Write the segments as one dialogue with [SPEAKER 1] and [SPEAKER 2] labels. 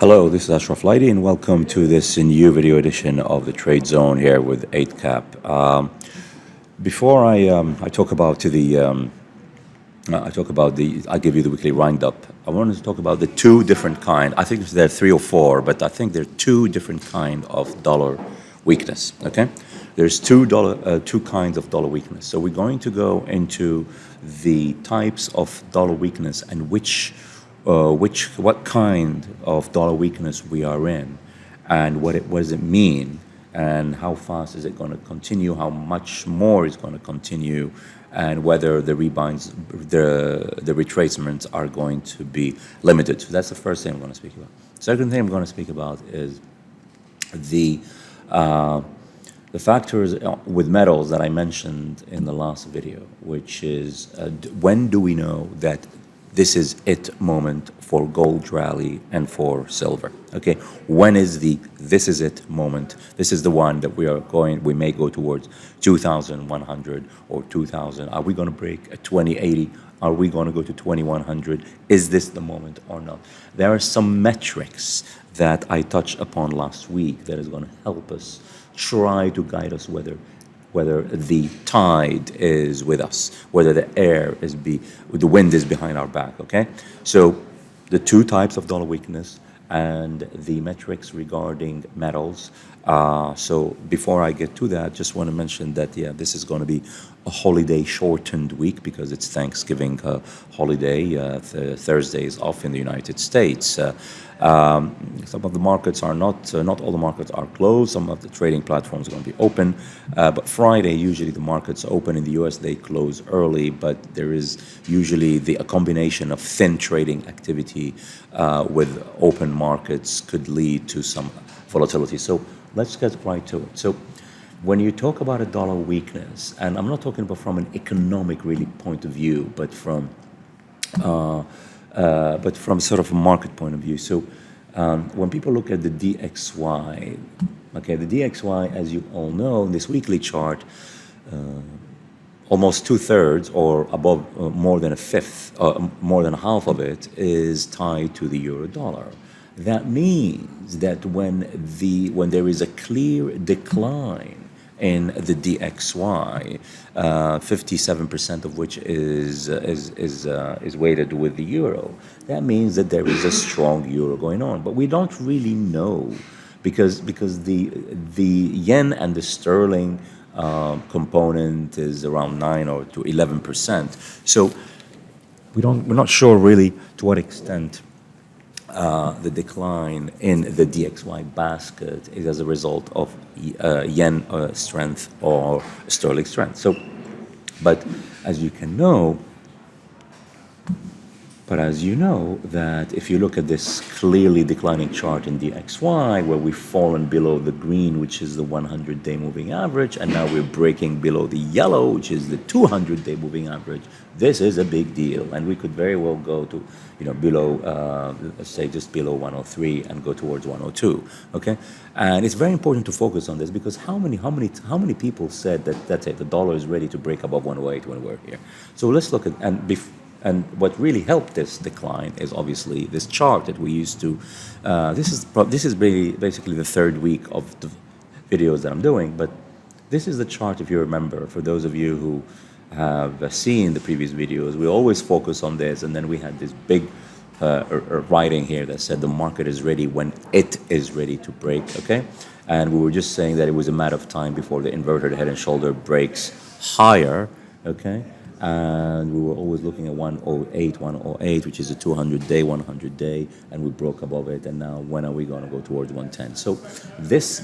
[SPEAKER 1] Hello, this is Ashraf Laidi, and welcome to this new video edition of the Trade Zone here with Eightcap. Before I talk about I give you the weekly roundup. I wanted to talk about the two different kind. I think there are three or four, but I think there are two different kind of dollar weakness. Okay, there's two kinds of dollar weakness. So we're going to go into the types of dollar weakness and what kind of dollar weakness we are in, and what does it mean, and how fast is it going to continue, how much more is going to continue, and whether the rebounds, the retracements are going to be limited. So that's the first thing I'm going to speak about. Second thing I'm going to speak about is the factors with metals that I mentioned in the last video, which is when do we know that this is it moment for gold rally and for silver? Okay, when is this is it moment? This is the one that we may go towards 2,100 or 2,000. Are we going to break a 2080? Are we going to go to 2,100? Is this the moment or not? There are some metrics that I touched upon last week that is going to help us try to guide us whether the tide is with us, whether the wind is behind our back, okay? So the two types of dollar weakness and the metrics regarding metals. So before I get to that, just want to mention that, yeah, this is going to be a holiday shortened week because it's Thanksgiving holiday. Thursday is off in the United States. Some of the markets are not all the markets are closed. Some of the trading platforms are going to be open. But Friday, usually the markets open in the US, they close early, but there is usually a combination of thin trading activity with open markets could lead to some volatility. So let's get right to it. So when you talk about a dollar weakness, and I'm not talking about from an economic really point of view, but from sort of a market point of view. So when people look at the DXY, okay, the DXY, as you all know, in this weekly chart, almost 2/3 or above, more than a fifth, more than half of it is tied to the euro dollar. That means that when there is a clear decline in the DXY, 57% of which is weighted with the euro. That means that there is a strong euro going on, but we don't really know because the yen and the sterling component is around 9 or to 11%. So we're not sure really to what extent the decline in the DXY basket is as a result of yen strength or sterling strength. So, but as you know that if you look at this clearly declining chart in DXY, where we've fallen below the green, which is the 100-day moving average, and now we're breaking below the yellow, which is the 200-day moving average, this is a big deal, and we could very well go to, below, let's say just below 103 and go towards 102. Okay, and it's very important to focus on this because how many people said that that's it, the dollar is ready to break above 108 when we're here? So let's look at and what really helped this decline is obviously this chart that we used to. This is basically the third week of the videos that I'm doing, but this is the chart, if you remember, for those of you who have seen the previous videos, we always focus on this, and then we had this big writing here that said the market is ready when it is ready to break, okay? And we were just saying that it was a matter of time before the inverted head and shoulder breaks higher, okay? And we were always looking at 108, which is a 200-day, 100-day, and we broke above it, and now when are we going to go towards 110? So this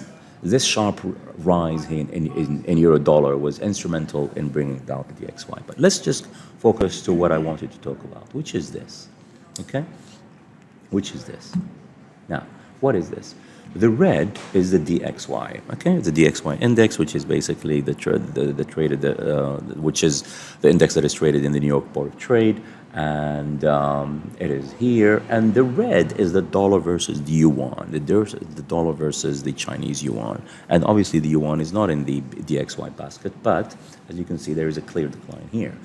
[SPEAKER 1] sharp rise in euro dollar was instrumental in bringing down the DXY. But let's just focus to what I wanted to talk about, which is this, okay? Which is this. Now, what is this? The red is the DXY, okay? The DXY index, which is basically which is the index that is traded in the New York Board of Trade, and it is here. And the red is the dollar versus the yuan, the dollar versus the Chinese yuan. And obviously the yuan is not in the DXY basket, but as you can see, there is a clear decline here.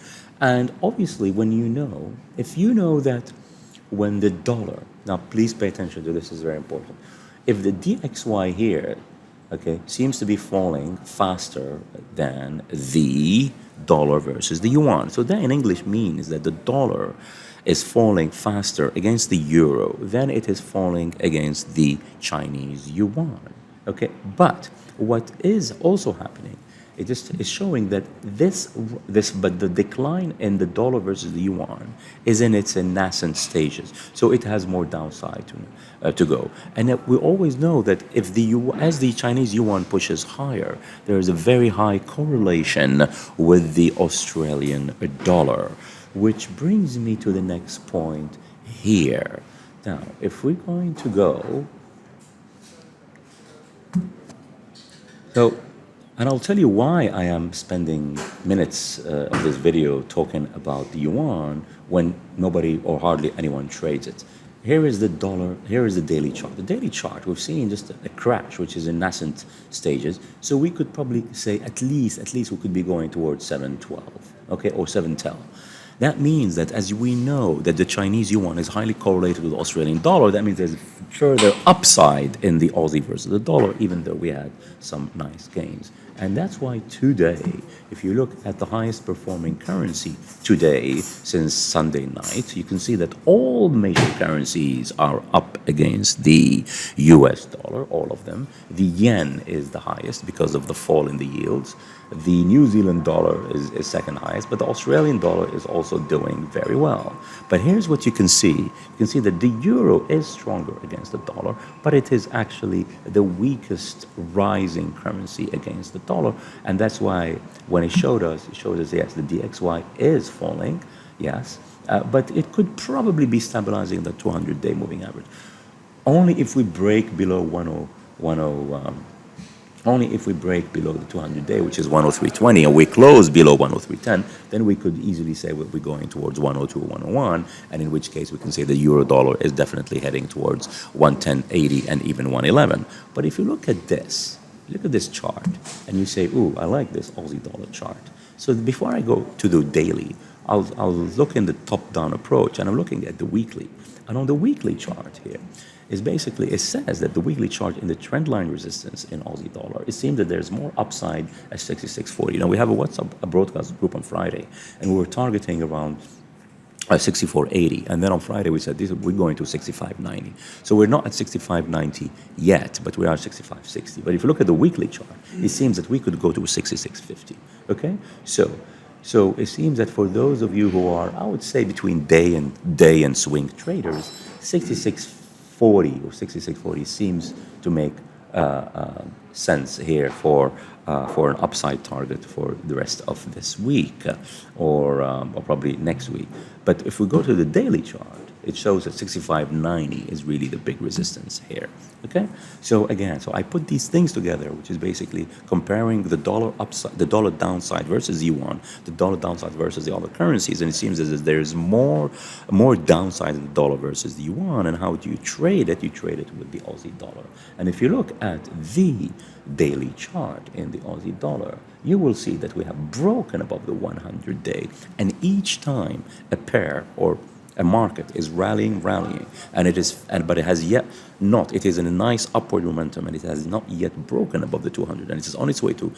[SPEAKER 1] And obviously, if you know that when the dollar, now please pay attention to this, is very important. If the DXY here, okay, seems to be falling faster than the dollar versus the yuan. So that in English means that the dollar is falling faster against the euro than it is falling against the Chinese yuan. Okay, but what is also happening, it just is showing that but the decline in the dollar versus the yuan is in its nascent stages, so it has more downside to go. And that we always know that if as the Chinese yuan pushes higher, there is a very high correlation with the Australian dollar, which brings me to the next point here. Now, if we're going to go, so, and I'll tell you why I am spending minutes of this video talking about the yuan when nobody or hardly anyone trades it. Here is the dollar, here is the daily chart. The daily chart, we've seen just a crash, which is in nascent stages. So we could probably say at least we could be going towards 712, okay, or 710. That means that, as we know, that the Chinese yuan is highly correlated with the Australian dollar. That means there's further upside in the Aussie versus the dollar, even though we had some nice gains. And that's why today, if you look at the highest performing currency today since Sunday night, you can see that all major currencies are up against the US dollar, all of them. The yen is the highest because of the fall in the yields. The New Zealand dollar is second highest, but the Australian dollar is also doing very well. But here's what you can see. You can see that the euro is stronger against the dollar, but it is actually the weakest rising currency against the dollar. And that's why when it showed us, yes, the DXY is falling, yes, but it could probably be stabilizing the 200-day moving average. Only if we break below 10, only if we break below the 200-day, which is 103.20, and we close below 103.10, then we could easily say we're going towards 102 or 101, and in which case we can say the euro-dollar is definitely heading towards 110.80 and even 111. But if you look at this chart, and you say, ooh, I like this Aussie dollar chart. So before I go to the daily, I'll look in the top-down approach, and I'm looking at the weekly. And on the weekly chart here, is basically, it says that the weekly chart in the trend line resistance in Aussie dollar, it seems that there's more upside at 66.40. You know, we have a broadcast group on Friday, and we were targeting around 64.80, and then on Friday we said we're going to 65.90. So we're not at 65.90 yet, but we are 65.60. But if you look at the weekly chart, it seems that we could go to 66.50. Okay, so it seems that for those of you who are, I would say, between day and swing traders, 66.40 or 66.40 seems to make sense here for an upside target for the rest of this week or probably next week. But if we go to the daily chart, it shows that 65.90 is really the big resistance here. Okay, so again, I put these things together, which is basically comparing the dollar upside, the dollar downside versus yuan, the dollar downside versus the other currencies, and it seems as if there's more downside in the dollar versus the yuan. And how do you trade it? You trade it with the Aussie dollar. And if you look at the daily chart in the Aussie dollar, you will see that we have broken above the 100-day, and each time a pair or a market is rallying, and but it has yet not. It is in a nice upward momentum, and it has not yet broken above the 200, and it is on its way to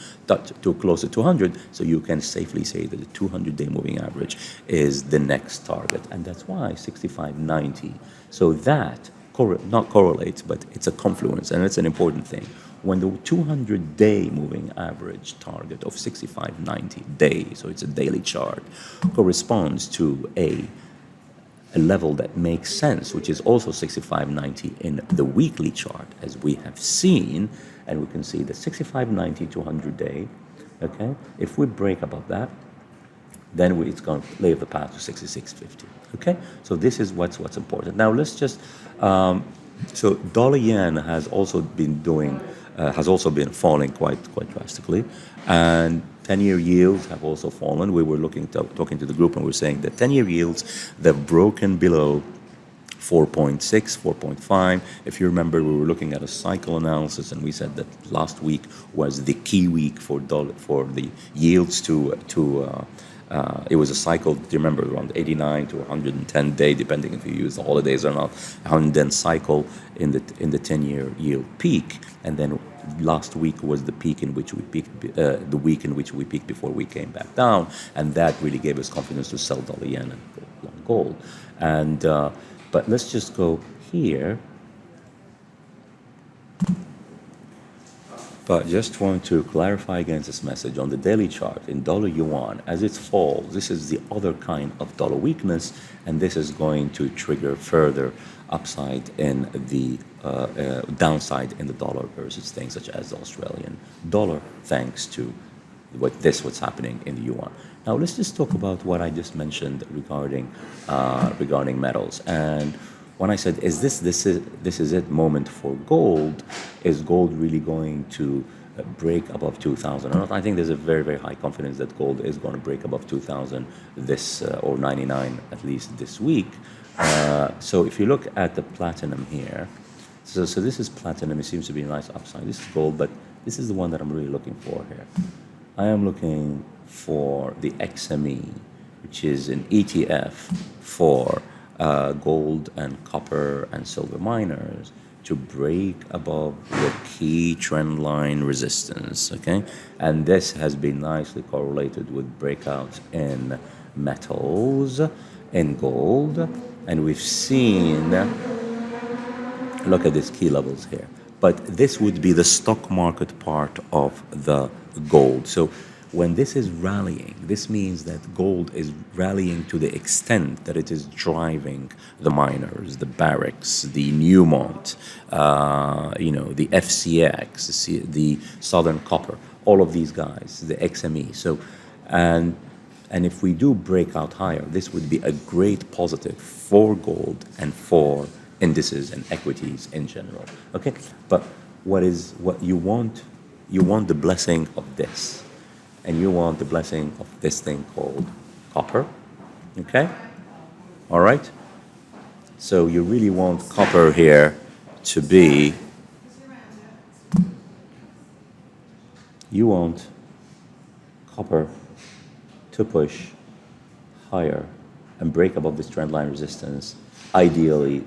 [SPEAKER 1] close to 200. So you can safely say that the 200-day moving average is the next target, and that's why 65.90. So that not correlates, but it's a confluence, and it's an important thing. When the 200-day moving average target of 65.90 days, so it's a daily chart, corresponds to a level that makes sense, which is also 65.90 in the weekly chart, as we have seen, and we can see the 65.90 200-day. Okay, if we break above that, then it's going to lay the path to 66.50. Okay, so this is what's important. Now let's just so dollar yen has also been falling quite drastically, and 10-year yields have also fallen. We were talking to the group, and we were saying that 10-year yields, they've broken below 4.6, 4.5. If you remember, we were looking at a cycle analysis, and we said that last week was the key week for the yields to It was a cycle, do you remember, around 89 to 110 day, depending if you use the holidays or not, 110 cycle in the 10-year yield peak, and then last week was the peak in which we peaked, the week in which we peaked before we came back down, and that really gave us confidence to sell dollar yen and go long gold. And but let's just go here. But just want to clarify against this message on the daily chart in dollar yuan, as it falls, this is the other kind of dollar weakness, and this is going to trigger further upside in the downside in the dollar versus things such as the Australian dollar, thanks to what's happening in the yuan. Now let's just talk about what I just mentioned regarding metals. And when I said, is this is it moment for gold? Is gold really going to break above 2,000 or not? I think there's a very, very high confidence that gold is going to break above 2,000 this or 99 at least this week. So if you look at the platinum here, so this is platinum. It seems to be a nice upside. This is gold, but this is the one that I'm really looking for here. I am looking for the XME, which is an ETF for gold and copper and silver miners, to break above the key trend line resistance, okay? And this has been nicely correlated with breakouts in metals, in gold, and we've seen, look at these key levels here. But this would be the stock market part of the gold. So when this is rallying, this means that gold is rallying to the extent that it is driving the miners, the Barracks, the Newmont, the FCX, the Southern Copper, all of these guys, the XME. So, and if we do break out higher, this would be a great positive for gold and for indices and equities in general. Okay, but what you want the blessing of this. And you want the blessing of this thing called copper, okay? All right? So you really want copper here to be, you want copper to push higher and break above this trend line resistance. Ideally,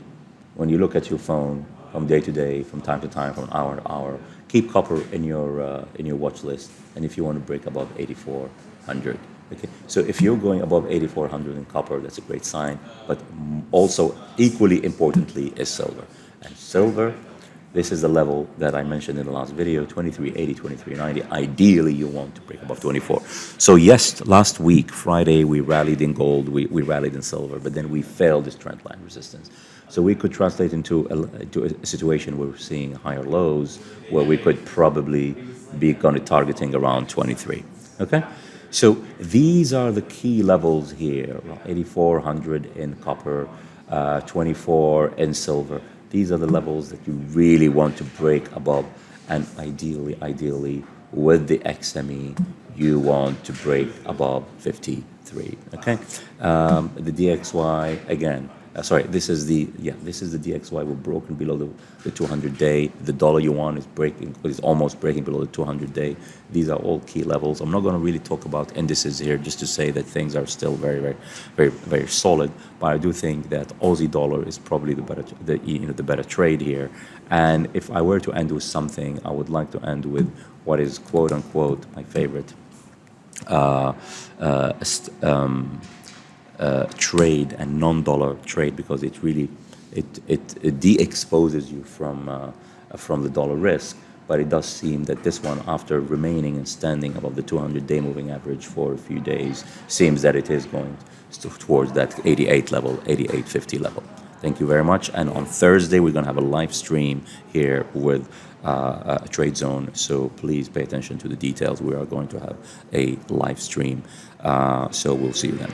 [SPEAKER 1] when you look at your phone from day to day, from time to time, from hour to hour, keep copper in your watch list, and if you want to break above 8,400, okay. So if you're going above 8,400 in copper, that's a great sign. But also equally importantly is silver. And silver, this is the level that I mentioned in the last video, 2380, 2390. Ideally, you want to break above 24. So yes, last week, Friday, we rallied in gold, we rallied in silver, but then we failed this trend line resistance. So we could translate into a situation where we're seeing higher lows, where we could probably be kind of targeting around 23, okay? So these are the key levels here, 8,400 in copper, 24 in silver. These are the levels that you really want to break above, and ideally, with the XME, you want to break above 53, okay? The DXY, again, this is the DXY. We're broken below the 200-day. The dollar yuan is almost breaking below the 200-day. These are all key levels. I'm not going to really talk about indices here, just to say that things are still very, very, very, very solid. But I do think that Aussie dollar is probably the better trade here. And if I were to end with something, I would like to end with what is quote unquote my favorite trade and non-dollar trade, because it really it de-exposes you from the dollar risk. But it does seem that this one, after remaining and standing above the 200-day moving average for a few days, seems that it is going towards that 88 level, 88.50 level. Thank you very much. And on Thursday, we're going to have a live stream here with a trade zone. So please pay attention to the details. We are going to have a live stream. So we'll see you then.